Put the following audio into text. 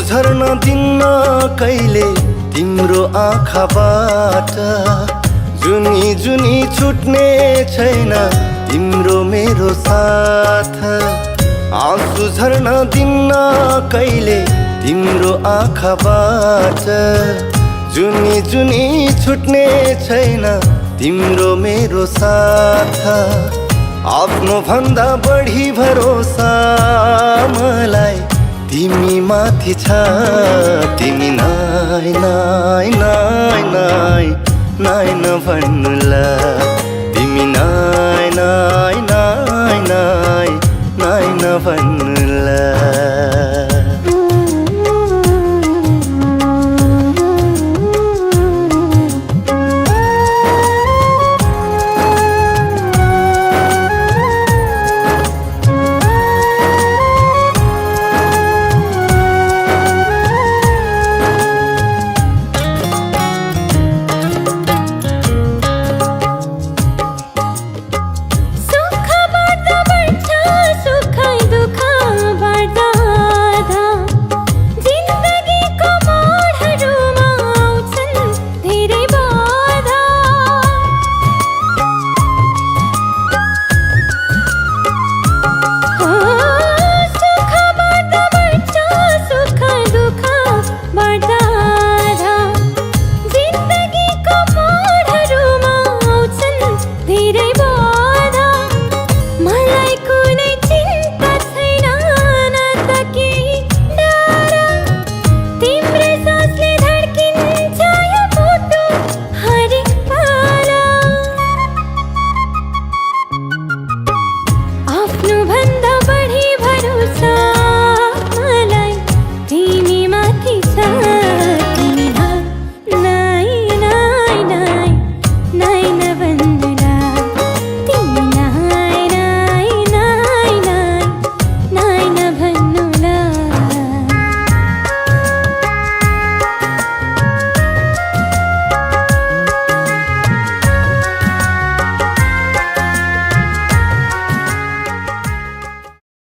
झर्न दिन्न कहिले तिम्रो आँखाबाट। जुनी जुनी छुट्ने छैन तिम्रो मेरो साथ। आँसु झर्न दिन्न कहिले तिम्रो आँखाबाट। जुनी जुनी छुट्ने छैन तिम्रो मेरो साथ। आफ्नो भन्दा बढी भरोसा मलाई तिमी माथि छ। तिमी नाइ नाइ नाइ नाइ नाइ नभन्नुला। तिमी नाइ नाइ नाइ नाइ नाइ नभन्नु।